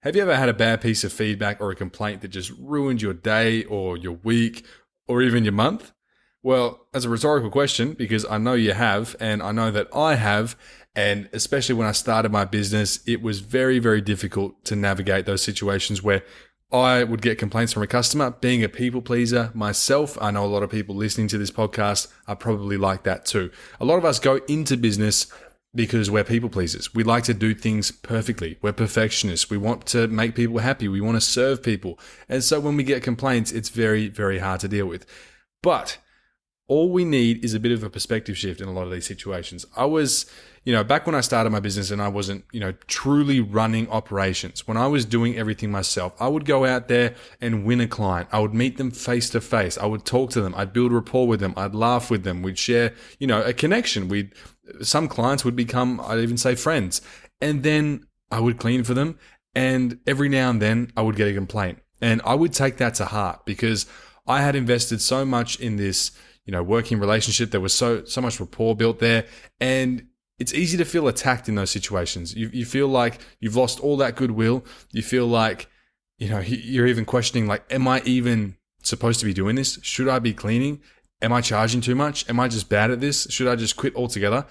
Have you ever had a bad piece of feedback or a complaint that just ruined your day or your week or even your month? Well, as a rhetorical question, because I know you have, and I know that I have, and especially when I started my business, it was very, very difficult to navigate those situations where I would get complaints from a customer. Being a people pleaser myself, I know a lot of people listening to this podcast are probably like that too. A lot of us go into business because we're people pleasers. We like to do things perfectly. We're perfectionists. We want to make people happy. We want to serve people. And so when we get complaints, it's very, very hard to deal with. But all we need is a bit of a perspective shift in a lot of these situations. I was, back when I started my business and I wasn't, truly running operations, when I was doing everything myself, I would go out there and win a client. I would meet them face to face. I would talk to them. I'd build rapport with them. I'd laugh with them. We'd share, a connection. Some clients would become, I'd even say, friends. And then I would clean for them. And every now and then I would get a complaint. And I would take that to heart because I had invested so much in this, working relationship. There was so much rapport built there. And it's easy to feel attacked in those situations. You feel like you've lost all that goodwill. You feel like, you're even questioning, like, am I even supposed to be doing this? Should I be cleaning? Am I charging too much? Am I just bad at this? Should I just quit altogether?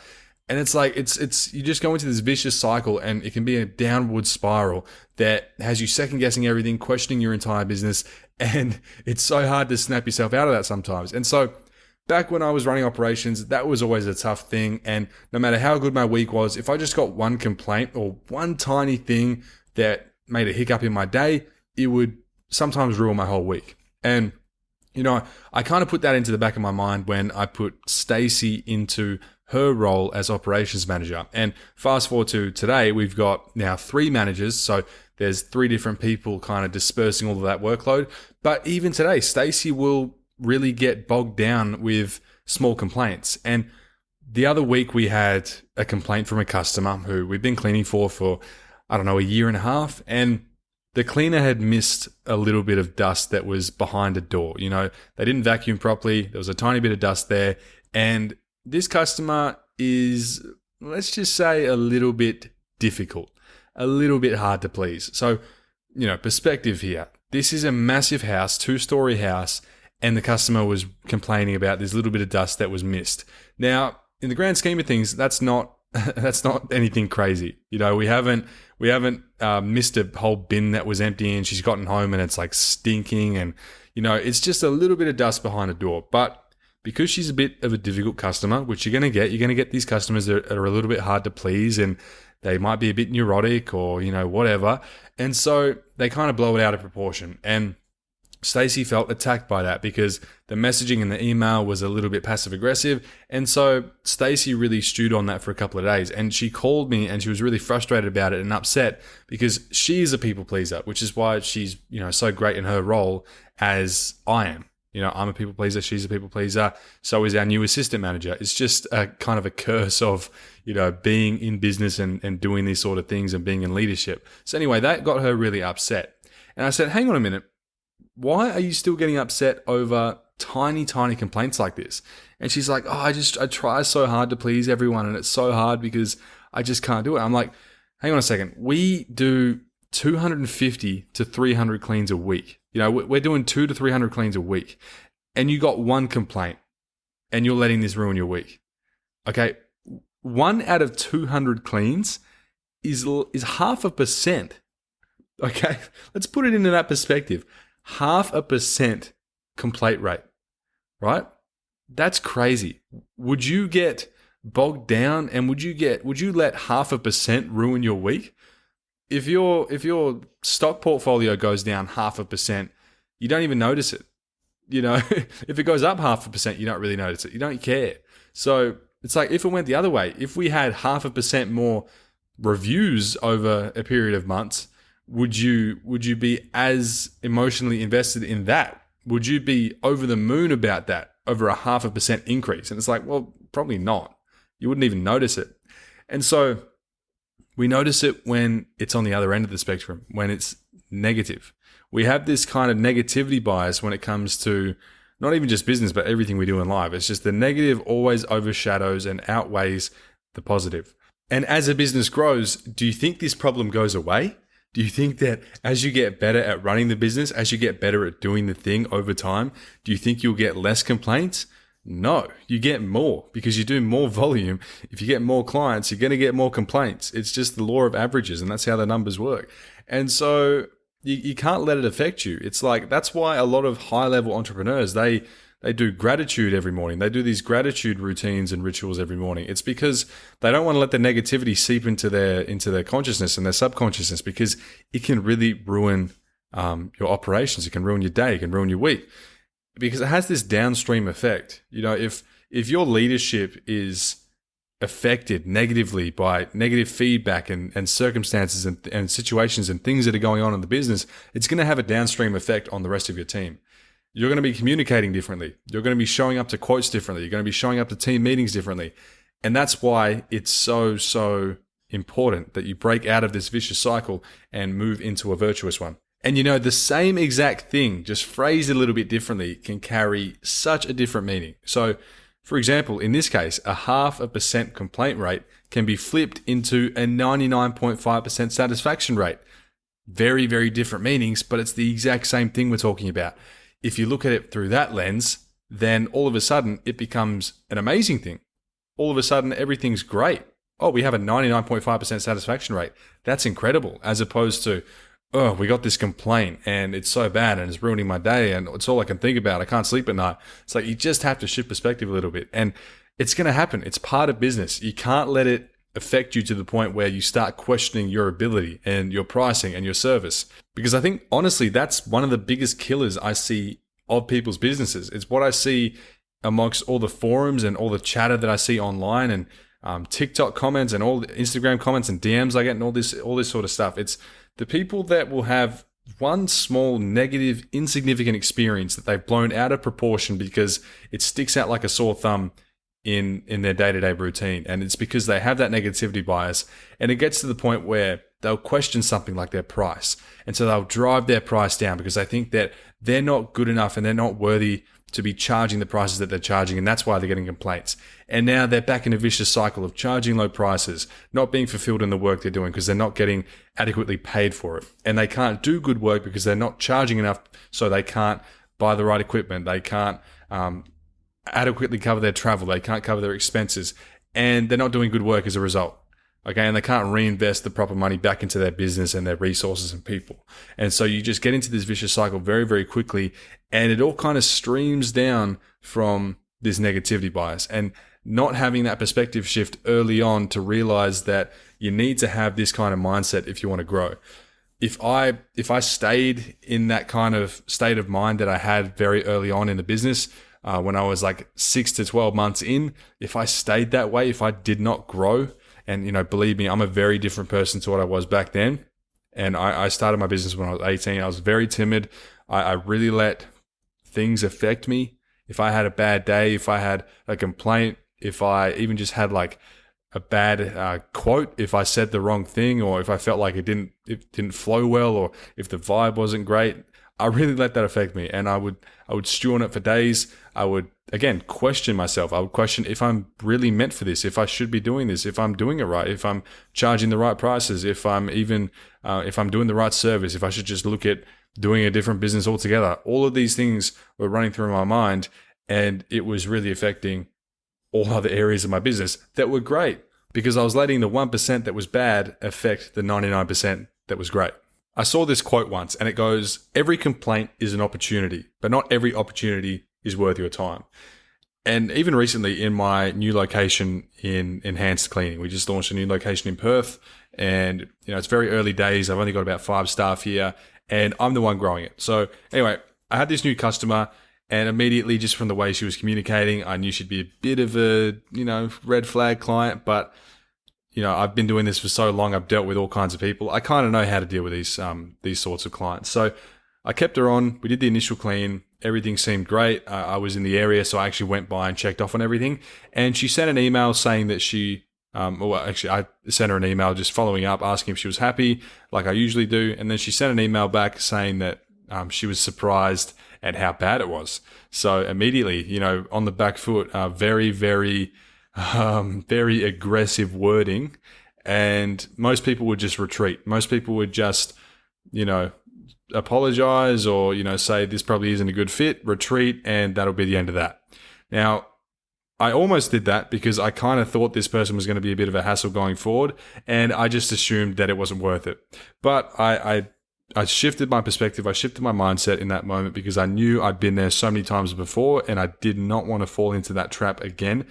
And it's like, it's you just go into this vicious cycle, and it can be a downward spiral that has you second guessing everything, questioning your entire business. And it's so hard to snap yourself out of that sometimes. And so back when I was running operations, that was always a tough thing. And no matter how good my week was, if I just got one complaint or one tiny thing that made a hiccup in my day, it would sometimes ruin my whole week. And I kind of put that into the back of my mind when I put Stacey into her role as operations manager. And fast forward to today, we've got now 3 managers. So there's 3 different people kind of dispersing all of that workload. But even today, Stacey will really get bogged down with small complaints. And the other week we had a complaint from a customer who we've been cleaning for, I don't know, a year and a half. And the cleaner had missed a little bit of dust that was behind a door. They didn't vacuum properly. There was a tiny bit of dust there. And this customer is, let's just say, a little bit difficult, a little bit hard to please. So, perspective here. This is a massive house, 2-story house, and the customer was complaining about this little bit of dust that was missed. Now, in the grand scheme of things, that's not anything crazy. We haven't missed a whole bin that was empty and she's gotten home and it's like stinking, and it's just a little bit of dust behind a door. But because she's a bit of a difficult customer, which you're going to get these customers that are a little bit hard to please, and they might be a bit neurotic or whatever, and so they kind of blow it out of proportion. And Stacey felt attacked by that because the messaging in the email was a little bit passive aggressive. And so Stacey really stewed on that for a couple of days. And she called me and she was really frustrated about it and upset because she is a people pleaser, which is why she's, so great in her role as I am. I'm a people pleaser. She's a people pleaser. So is our new assistant manager. It's just a kind of a curse of, being in business and doing these sort of things and being in leadership. So anyway, that got her really upset. And I said, hang on a minute. Why are you still getting upset over tiny, tiny complaints like this? And she's like, I try so hard to please everyone, and it's so hard because I just can't do it. I'm like, hang on a second. We do 250 to 300 cleans a week. We're doing 200 to 300 cleans a week, and you got one complaint, and you're letting this ruin your week. Okay, 1 out of 200 cleans is 0.5%. Okay, let's put it into that perspective. 0.5% complaint rate, right? That's crazy. Would you get bogged down, and would you let 0.5% ruin your week? If your stock portfolio goes down 0.5%, you don't even notice it. If it goes up 0.5%, you don't really notice it. You don't care. So it's like if it went the other way, if we had 0.5% more reviews over a period of months, would you be as emotionally invested in that? Would you be over the moon about that, over a 0.5% increase? And it's like, well, probably not. You wouldn't even notice it. And so we notice it when it's on the other end of the spectrum, when it's negative. We have this kind of negativity bias when it comes to not even just business, but everything we do in life. It's just the negative always overshadows and outweighs the positive. And as a business grows, do you think this problem goes away? Do you think that as you get better at running the business, as you get better at doing the thing over time, do you think you'll get less complaints? No, you get more because you do more volume. If you get more clients, you're going to get more complaints. It's just the law of averages, and that's how the numbers work. And so you can't let it affect you. It's like, that's why a lot of high level entrepreneurs, they do gratitude every morning. They do these gratitude routines and rituals every morning. It's because they don't want to let the negativity seep into their consciousness and their subconsciousness, because it can really ruin your operations. It can ruin your day. It can ruin your week, because it has this downstream effect. If your leadership is affected negatively by negative feedback and circumstances and situations and things that are going on in the business, it's going to have a downstream effect on the rest of your team. You're going to be communicating differently. You're going to be showing up to quotes differently. You're going to be showing up to team meetings differently. And that's why it's so important that you break out of this vicious cycle and move into a virtuous one. And the same exact thing, just phrased a little bit differently, can carry such a different meaning. So, for example, in this case, a 0.5% complaint rate can be flipped into a 99.5% satisfaction rate. Very, very different meanings, but it's the exact same thing we're talking about. If you look at it through that lens, then all of a sudden it becomes an amazing thing. All of a sudden everything's great. Oh, we have a 99.5% satisfaction rate. That's incredible. As opposed to, oh, we got this complaint and it's so bad and it's ruining my day and it's all I can think about. I can't sleep at night. It's like, you just have to shift perspective a little bit, and it's going to happen. It's part of business. You can't let it affect you to the point where you start questioning your ability and your pricing and your service. Because I think, honestly, that's one of the biggest killers I see of people's businesses. It's what I see amongst all the forums and all the chatter that I see online, and TikTok comments and all the Instagram comments and DMs I get and all this sort of stuff. It's the people that will have one small negative, insignificant experience that they've blown out of proportion because it sticks out like a sore thumb in their day-to-day routine. And it's because they have that negativity bias, and it gets to the point where they'll question something like their price. And so they'll drive their price down because they think that they're not good enough and they're not worthy to be charging the prices that they're charging, and that's why they're getting complaints. And now they're back in a vicious cycle of charging low prices, not being fulfilled in the work they're doing because they're not getting adequately paid for it. And they can't do good work because they're not charging enough, so they can't buy the right equipment. They can't adequately cover their travel. They can't cover their expenses, and they're not doing good work as a result. Okay, and they can't reinvest the proper money back into their business and their resources and people. And so you just get into this vicious cycle very, very quickly, and it all kind of streams down from this negativity bias. And not having that perspective shift early on to realize that you need to have this kind of mindset if you want to grow. If I stayed in that kind of state of mind that I had very early on in the business, when I was like 6 to 12 months in, if I stayed that way, if I did not grow, and believe me, I'm a very different person to what I was back then. And I started my business when I was 18. I was very timid. I really let things affect me. If I had a bad day, if I had a complaint, if I even just had like a bad quote, if I said the wrong thing, or if I felt like it didn't flow well, or if the vibe wasn't great, I really let that affect me. And I would stew on it for days. I would, again, question myself. I would question if I'm really meant for this, if I should be doing this, if I'm doing it right, if I'm charging the right prices, if I'm doing the right service, if I should just look at doing a different business altogether. All of these things were running through my mind, and it was really affecting all other areas of my business that were great, because I was letting the 1% that was bad affect the 99% that was great. I saw this quote once, and it goes, "Every complaint is an opportunity, but not every opportunity is worth your time." And even recently in my new location in Enhanced Cleaning, we just launched a new location in Perth, and it's very early days. I've only got about 5 staff here, and I'm the one growing it. So anyway, I had this new customer, and immediately, just from the way she was communicating, I knew she'd be a bit of a, red flag client. But, I've been doing this for so long. I've dealt with all kinds of people. I kind of know how to deal with these sorts of clients. So I kept her on. We did the initial clean. Everything seemed great. I was in the area, so I actually went by and checked off on everything. And she sent an email saying that I sent her an email just following up, asking if she was happy, like I usually do. And then she sent an email back saying that she was surprised at how bad it was. So immediately, on the back foot, very, very, very aggressive wording. And most people would just retreat. Most people would just, apologize or, say this probably isn't a good fit, retreat, and that'll be the end of that. Now, I almost did that because I kind of thought this person was going to be a bit of a hassle going forward, and I just assumed that it wasn't worth it. But I shifted my perspective. I shifted my mindset in that moment because I knew I'd been there so many times before, and I did not want to fall into that trap again.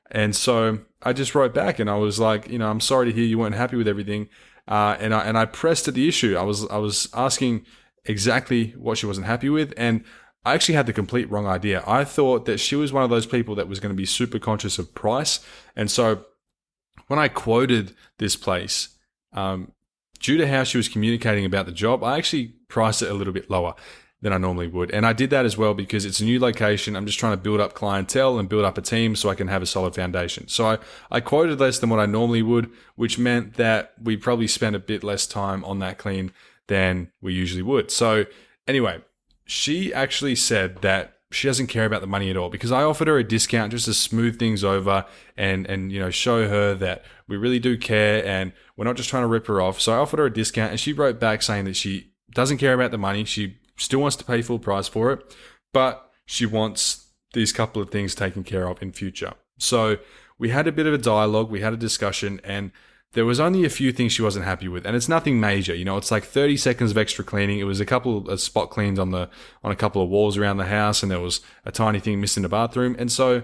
And so I just wrote back and I was like, I'm sorry to hear you weren't happy with everything. And I pressed at the issue. I was asking exactly what she wasn't happy with, and I actually had the complete wrong idea. I thought that she was one of those people that was going to be super conscious of price. And so when I quoted this place, due to how she was communicating about the job, I actually priced it a little bit lower than I normally would. And I did that as well because it's a new location. I'm just trying to build up clientele and build up a team so I can have a solid foundation. So I quoted less than what I normally would, which meant that we probably spent a bit less time on that clean than we usually would. So anyway, she actually said that she doesn't care about the money at all because I offered her a discount just to smooth things over and show her that we really do care and we're not just trying to rip her off. So I offered her a discount and she wrote back saying that she doesn't care about the money. She still wants to pay full price for it, but she wants these couple of things taken care of in future. So we had a bit of a dialogue, we had a discussion, and there was only a few things she wasn't happy with, and it's nothing major. It's like 30 seconds of extra cleaning. It was a couple of spot cleans on a couple of walls around the house, and there was a tiny thing missing in the bathroom. And so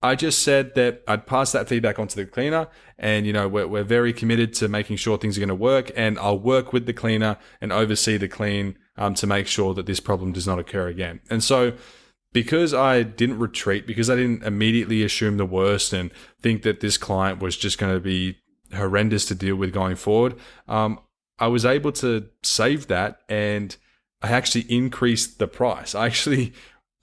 I just said that I'd pass that feedback onto the cleaner, and we're very committed to making sure things are going to work, and I'll work with the cleaner and oversee the clean to make sure that this problem does not occur again. And so because I didn't retreat, because I didn't immediately assume the worst and think that this client was just going to be horrendous to deal with going forward, I was able to save that, and I actually increased the price. I actually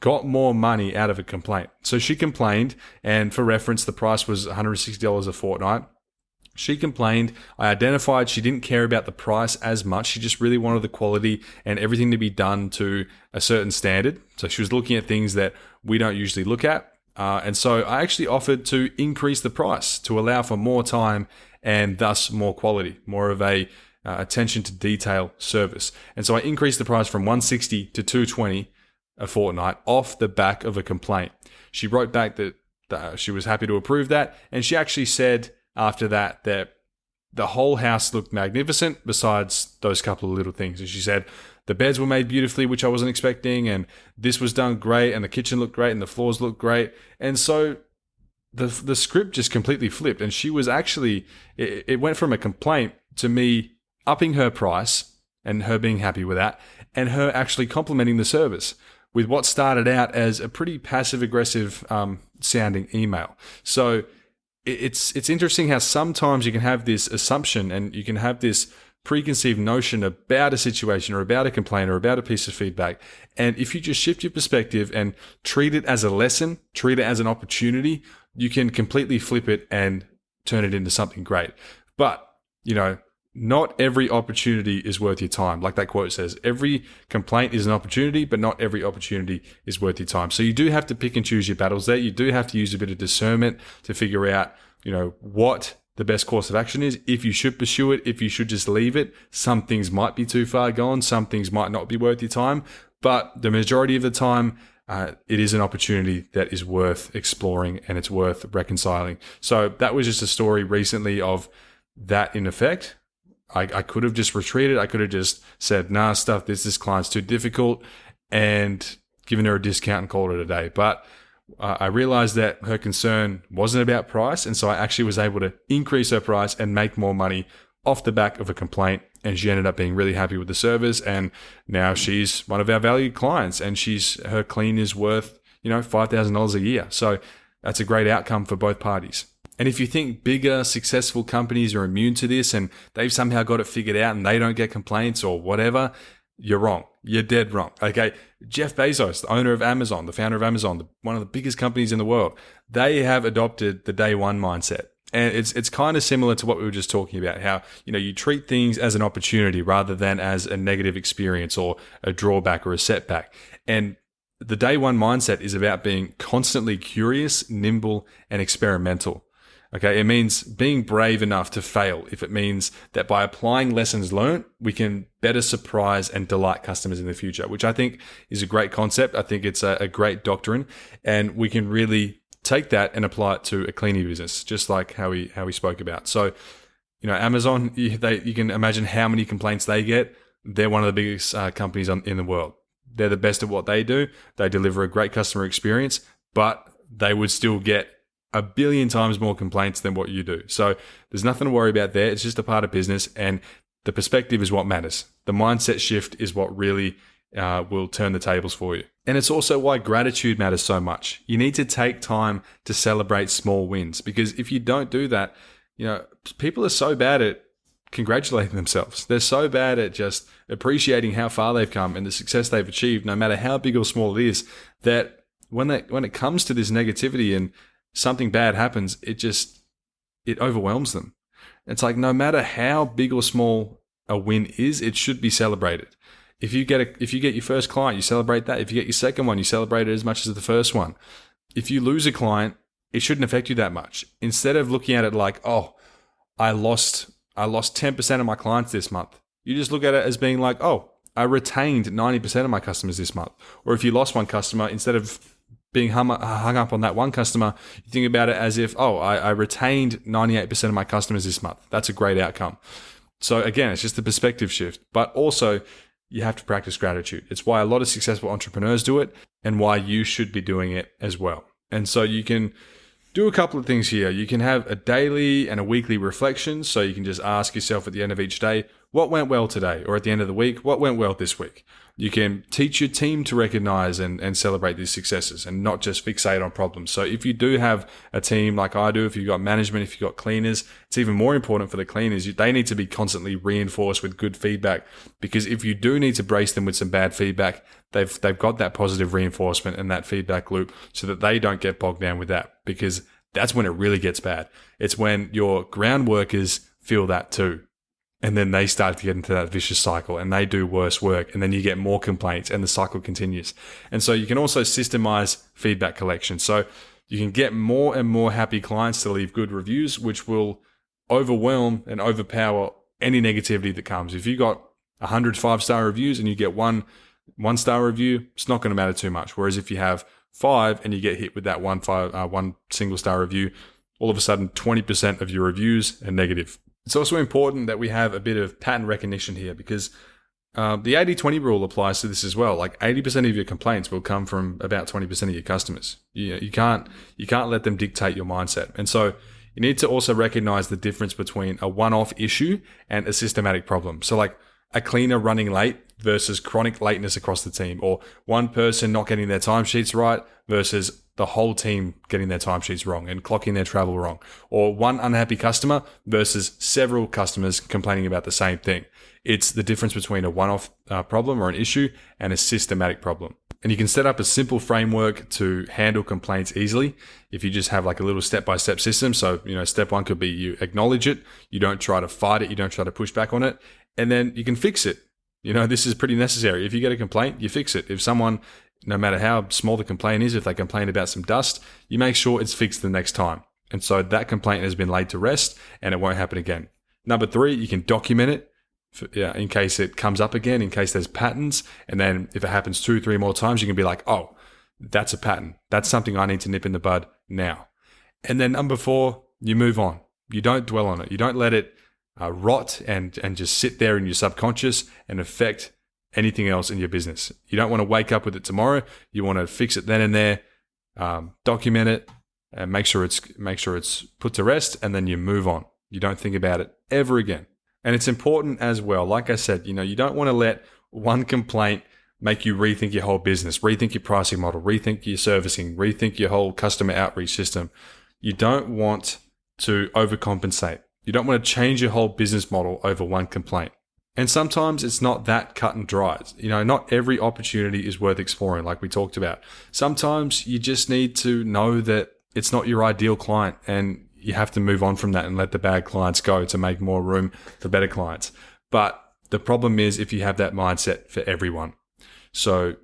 got more money out of a complaint. So she complained, and for reference, the price was $160 a fortnight. She complained. I identified she didn't care about the price as much. She just really wanted the quality and everything to be done to a certain standard. So she was looking at things that we don't usually look at. And so I actually offered to increase the price to allow for more time and thus more quality, more of a attention to detail service. And so I increased the price from $160 to $220 a fortnight off the back of a complaint. She wrote back that she was happy to approve that, and she actually said after that the whole house looked magnificent besides those couple of little things. And she said the beds were made beautifully, which I wasn't expecting, and this was done great, and the kitchen looked great, and the floors looked great. And so the script just completely flipped, and she was actually, it went from a complaint to me upping her price and her being happy with that, and her actually complimenting the service with what started out as a pretty passive-aggressive sounding email. So it's interesting how sometimes you can have this assumption and you can have this preconceived notion about a situation or about a complaint or about a piece of feedback. And if you just shift your perspective and treat it as a lesson, treat it as an opportunity, you can completely flip it and turn it into something great. But, not every opportunity is worth your time. Like that quote says, every complaint is an opportunity, but not every opportunity is worth your time. So you do have to pick and choose your battles there. You do have to use a bit of discernment to figure out, what the best course of action is, if you should pursue it, if you should just leave it. Some things might be too far gone. Some things might not be worth your time, but the majority of the time, it is an opportunity that is worth exploring and it's worth reconciling. So that was just a story recently of that in effect. I could have just retreated. I could have just said, nah, stuff this client's too difficult, and given her a discount and called it a day. But I realized that her concern wasn't about price. And so I actually was able to increase her price and make more money off the back of a complaint. And she ended up being really happy with the service. And now she's one of our valued clients, and her clean is worth, $5,000 a year. So that's a great outcome for both parties. And if you think bigger, successful companies are immune to this and they've somehow got it figured out and they don't get complaints or whatever, you're wrong. You're dead wrong. Okay. Jeff Bezos, the owner of Amazon, the founder of Amazon, one of the biggest companies in the world, they have adopted the day one mindset. And it's kind of similar to what we were just talking about, how, you treat things as an opportunity rather than as a negative experience or a drawback or a setback. And the day one mindset is about being constantly curious, nimble, and experimental. Okay, it means being brave enough to fail. If it means that by applying lessons learned, we can better surprise and delight customers in the future, which I think is a great concept. I think it's a great doctrine, and we can really take that and apply it to a cleaning business, just like how we spoke about. So, Amazon, you can imagine how many complaints they get. They're one of the biggest companies in the world. They're the best at what they do. They deliver a great customer experience, but they would still get a billion times more complaints than what you do. So there's nothing to worry about there. It's just a part of business, and the perspective is what matters. The mindset shift is what really will turn the tables for you. And it's also why gratitude matters so much. You need to take time to celebrate small wins, because if you don't do that, people are so bad at congratulating themselves. They're so bad at just appreciating how far they've come and the success they've achieved, no matter how big or small it is, that when it comes to this negativity and something bad happens, it overwhelms them. It's like, no matter how big or small a win is, it should be celebrated. If you get your first client, you celebrate that. If you get your second one, you celebrate it as much as the first one. If you lose a client, it shouldn't affect you that much. Instead of looking at it like, oh, I lost 10% of my clients this month, you just look at it as being like, oh, I retained 90% of my customers this month. Or if you lost one customer, instead of being hung up on that one customer, you think about it as if, oh, I retained 98% of my customers this month. That's a great outcome. So again, it's just a perspective shift, but also you have to practice gratitude. It's why a lot of successful entrepreneurs do it, and why you should be doing it as well. And so you can do a couple of things here. You can have a daily and a weekly reflection. So you can just ask yourself at the end of each day, what went well today? Or at the end of the week, what went well this week? You can teach your team to recognize and celebrate these successes and not just fixate on problems. So if you do have a team like I do, if you've got management, if you've got cleaners, it's even more important for the cleaners. They need to be constantly reinforced with good feedback, because if you do need to brace them with some bad feedback, they've got that positive reinforcement and that feedback loop so that they don't get bogged down with that, because that's when it really gets bad. It's when your ground workers feel that too. And then they start to get into that vicious cycle and they do worse work, and then you get more complaints and the cycle continues. And so you can also systemize feedback collection. So you can get more and more happy clients to leave good reviews, which will overwhelm and overpower any negativity that comes. If you got 100 5-star reviews and you get one 1-star review, it's not going to matter too much. Whereas if you have 5 and you get hit with that one 1-star review, all of a sudden 20% of your reviews are negative. It's also important that we have a bit of pattern recognition here, because the 80-20 rule applies to this as well. Like 80% of your complaints will come from about 20% of your customers. You can't let them dictate your mindset. And so you need to also recognize the difference between a one-off issue and a systematic problem. So like a cleaner running late versus chronic lateness across the team, or one person not getting their timesheets right versus the whole team getting their timesheets wrong and clocking their travel wrong, or one unhappy customer versus several customers complaining about the same thing. It's the difference between a one-off problem or an issue and a systematic problem. And you can set up a simple framework to handle complaints easily if you just have like a little step-by-step system. So, step 1 could be you acknowledge it, you don't try to fight it, you don't try to push back on it, and then you can fix it. This is pretty necessary. If you get a complaint, you fix it. If someone, no matter how small the complaint is, if they complain about some dust, you make sure it's fixed the next time. And so that complaint has been laid to rest and it won't happen again. Number 3, you can document it in case it comes up again, in case there's patterns. And then if it happens 2-3 more times, you can be like, oh, that's a pattern. That's something I need to nip in the bud now. And then number 4, you move on. You don't dwell on it. You don't let it rot and just sit there in your subconscious and affect anything else in your business. You don't want to wake up with it tomorrow. You want to fix it then and there, document it, and make sure it's put to rest, and then you move on. You don't think about it ever again. And it's important as well. Like I said, you don't want to let one complaint make you rethink your whole business, rethink your pricing model, rethink your servicing, rethink your whole customer outreach system. You don't want to overcompensate. You don't want to change your whole business model over one complaint. And sometimes it's not that cut and dry. Not every opportunity is worth exploring, like we talked about. Sometimes you just need to know that it's not your ideal client, and you have to move on from that and let the bad clients go to make more room for better clients. But the problem is if you have that mindset for everyone. So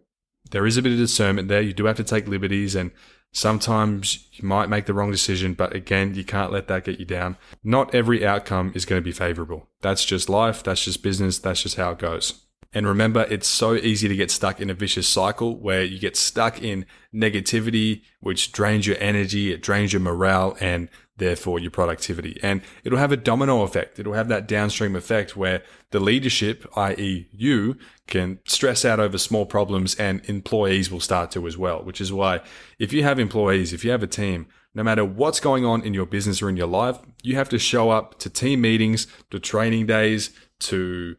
there is a bit of discernment there. You do have to take liberties, and Sometimes you might make the wrong decision, but again, you can't let that get you down. Not every outcome is going to be favorable. That's just life. That's just business. That's just how it goes. And remember, it's so easy to get stuck in a vicious cycle where you get stuck in negativity, which drains your energy, it drains your morale, and therefore your productivity. And it'll have a domino effect. It'll have that downstream effect where the leadership, i.e. you, can stress out over small problems, and employees will start to as well, which is why if you have employees, if you have a team, no matter what's going on in your business or in your life, you have to show up to team meetings, to training days, to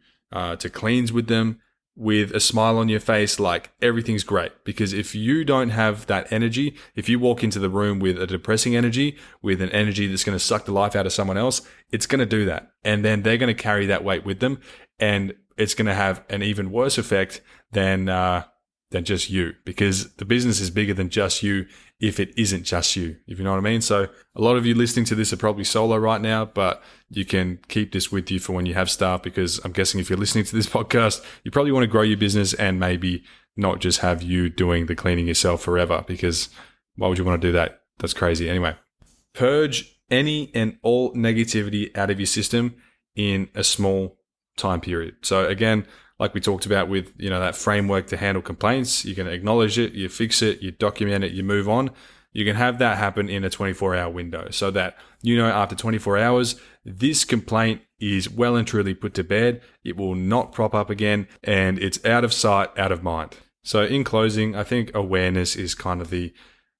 cleans with them with a smile on your face, like everything's great. Because if you don't have that energy, if you walk into the room with a depressing energy, with an energy that's going to suck the life out of someone else, it's going to do that. And then they're going to carry that weight with them. And it's going to have an even worse effect than just you, because the business is bigger than just you if it isn't just you, if you know what I mean. So a lot of you listening to this are probably solo right now, but you can keep this with you for when you have staff, because I'm guessing if you're listening to this podcast, you probably want to grow your business and maybe not just have you doing the cleaning yourself forever, because why would you want to do that? That's crazy. Anyway, purge any and all negativity out of your system in a small time period. So again, like we talked about with, that framework to handle complaints, you can acknowledge it, you fix it, you document it, you move on. You can have that happen in a 24-hour window so that, after 24 hours, this complaint is well and truly put to bed. It will not prop up again, and it's out of sight, out of mind. So in closing, I think awareness is kind of the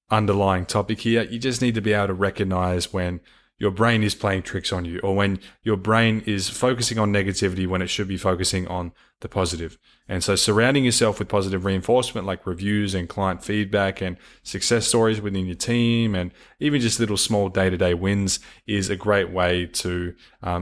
underlying topic here. You just need to be able to recognize when your brain is playing tricks on you, or when your brain is focusing on negativity when it should be focusing on the positive. And so surrounding yourself with positive reinforcement like reviews and client feedback and success stories within your team, and even just little small day-to-day wins, is a great way to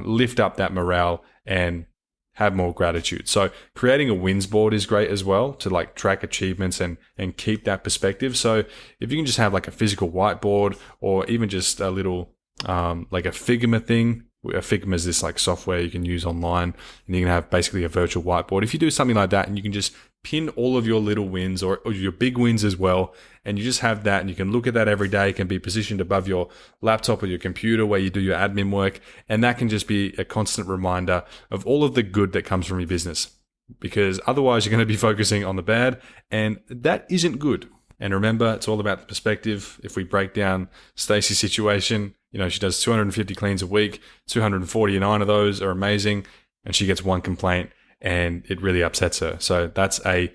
lift up that morale and have more gratitude. So creating a wins board is great as well to track achievements and keep that perspective. So if you can just have a physical whiteboard, or even just a little like a Figma thing. A Figma is this software you can use online, and you can have basically a virtual whiteboard. If you do something like that, and you can just pin all of your little wins or your big wins as well, and you just have that, and you can look at that every day. It can be positioned above your laptop or your computer where you do your admin work, and that can just be a constant reminder of all of the good that comes from your business, because otherwise you're going to be focusing on the bad, and that isn't good. And remember, it's all about the perspective. If we break down Stacey's situation, she does 250 cleans a week, 249 of those are amazing, and she gets one complaint, and it really upsets her. So that's a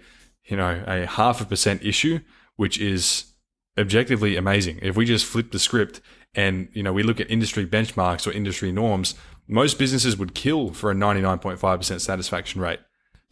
0.5% issue, which is objectively amazing. If we just flip the script and, we look at industry benchmarks or industry norms, most businesses would kill for a 99.5% satisfaction rate.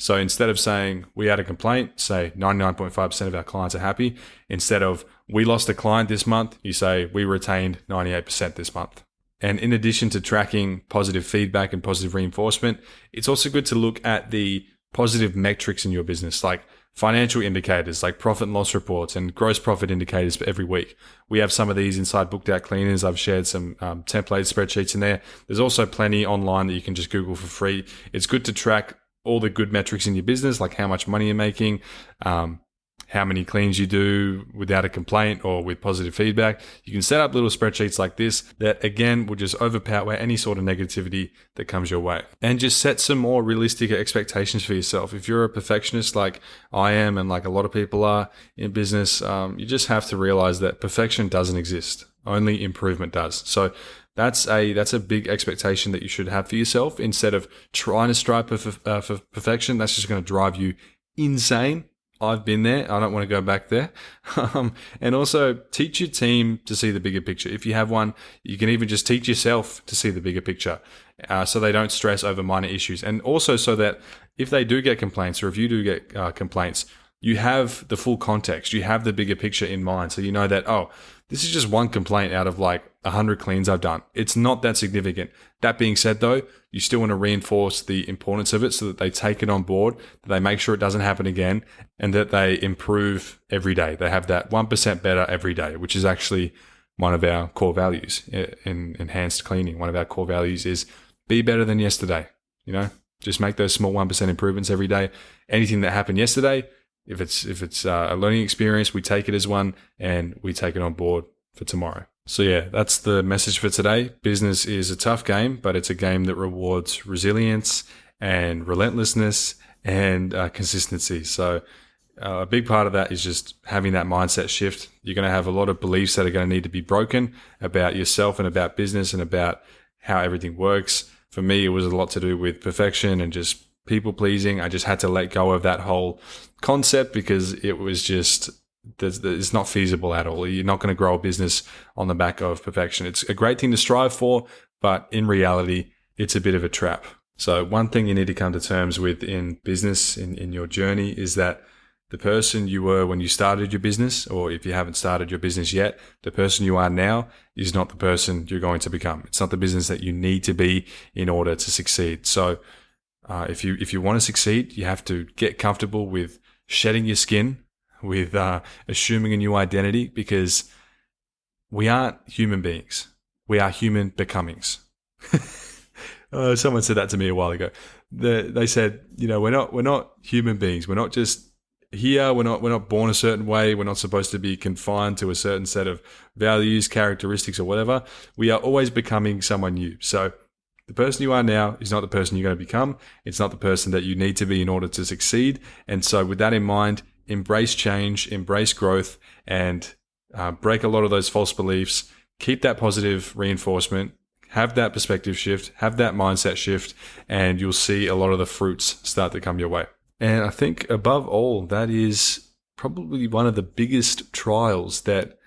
So instead of saying we had a complaint, say 99.5% of our clients are happy. Instead of we lost a client this month, you say we retained 98% this month. And in addition to tracking positive feedback and positive reinforcement, it's also good to look at the positive metrics in your business, like financial indicators, like profit and loss reports and gross profit indicators for every week. We have some of these inside Booked Out Cleaners. I've shared some template spreadsheets in there. There's also plenty online that you can just Google for free. It's good to track all the good metrics in your business, like how much money you're making, how many cleans you do without a complaint or with positive feedback. You can set up little spreadsheets like this that, again, will just overpower any sort of negativity that comes your way. And just set some more realistic expectations for yourself. If you're a perfectionist like I am, and like a lot of people are in business, you just have to realize that perfection doesn't exist. Only improvement does. So that's a big expectation that you should have for yourself. Instead of trying to strive for perfection, that's just going to drive you insane. I've been there. I don't want to go back there. And also teach your team to see the bigger picture. If you have one, you can even just teach yourself to see the bigger picture, so they don't stress over minor issues. And also so that if they do get complaints, or if you do get complaints, you have the full context. You have the bigger picture in mind. So you know that, this is just one complaint out of 100 cleans I've done. It's not that significant. That being said, though, you still want to reinforce the importance of it so that they take it on board, that they make sure it doesn't happen again, and that they improve every day. They have that 1% better every day, which is actually one of our core values in enhanced cleaning. One of our core values is be better than yesterday. Just make those small 1% improvements every day. Anything that happened yesterday, If it's a learning experience, we take it as one and we take it on board for tomorrow. So yeah, that's the message for today. Business is a tough game, but it's a game that rewards resilience and relentlessness and consistency. So a big part of that is just having that mindset shift. You're going to have a lot of beliefs that are going to need to be broken about yourself and about business and about how everything works. For me, it was a lot to do with perfection and just people pleasing. I just had to let go of that whole concept because it was just, it's not feasible at all. You're not going to grow a business on the back of perfection. It's a great thing to strive for, but in reality, it's a bit of a trap. So one thing you need to come to terms with in business, in your journey, is that the person you were when you started your business, or if you haven't started your business yet, the person you are now is not the person you're going to become. It's not the business that you need to be in order to succeed. So if you want to succeed, you have to get comfortable with shedding your skin, with assuming a new identity, because we aren't human beings. We are human becomings. Someone said that to me a while ago. They said, we're not human beings. We're not just here. We're not born a certain way. We're not supposed to be confined to a certain set of values, characteristics, or whatever. We are always becoming someone new. So the person you are now is not the person you're going to become. It's not the person that you need to be in order to succeed. And so with that in mind, embrace change, embrace growth, and break a lot of those false beliefs. Keep that positive reinforcement. Have that perspective shift. Have that mindset shift. And you'll see a lot of the fruits start to come your way. And I think above all, that is probably one of the biggest trials that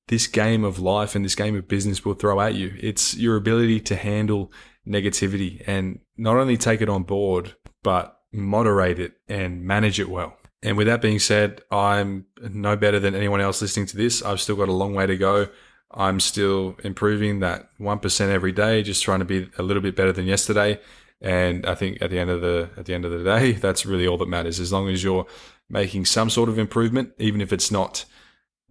this game of life and this game of business will throw at you. It's your ability to handle negativity and not only take it on board, but moderate it and manage it well. And with that being said, I'm no better than anyone else listening to this. I've still got a long way to go. I'm still improving that 1% every day, just trying to be a little bit better than yesterday. And I think at the end of the day, that's really all that matters. As long as you're making some sort of improvement, even if it's not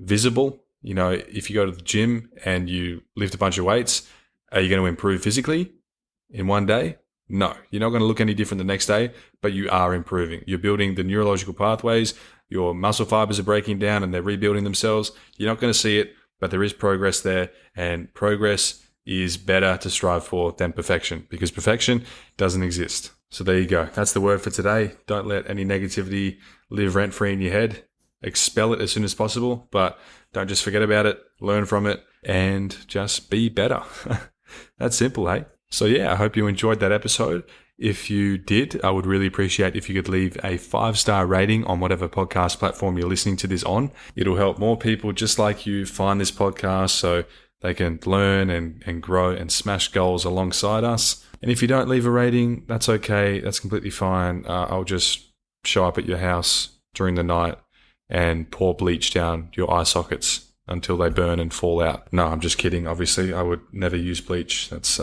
visible. If you go to the gym and you lift a bunch of weights, are you going to improve physically in one day? No, you're not going to look any different the next day, but you are improving. You're building the neurological pathways. Your muscle fibers are breaking down and they're rebuilding themselves. You're not going to see it, but there is progress there, and progress is better to strive for than perfection, because perfection doesn't exist. So there you go. That's the word for today. Don't let any negativity live rent-free in your head. Expel it as soon as possible, but don't just forget about it. Learn from it and just be better. That's simple, hey? So yeah, I hope you enjoyed that episode. If you did, I would really appreciate if you could leave a 5-star rating on whatever podcast platform you're listening to this on. It'll help more people just like you find this podcast so they can learn and grow and smash goals alongside us. And if you don't leave a rating, that's okay. That's completely fine. I'll just show up at your house during the night and pour bleach down your eye sockets until they burn and fall out. No, I'm just kidding. Obviously, I would never use bleach. That's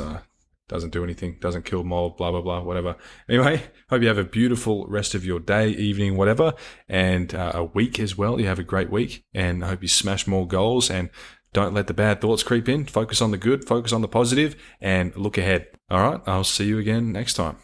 doesn't do anything, doesn't kill mold, blah, blah, blah, whatever. Anyway, hope you have a beautiful rest of your day, evening, whatever, and a week as well. You have a great week, and I hope you smash more goals and don't let the bad thoughts creep in. Focus on the good, focus on the positive, and look ahead. All right, I'll see you again next time.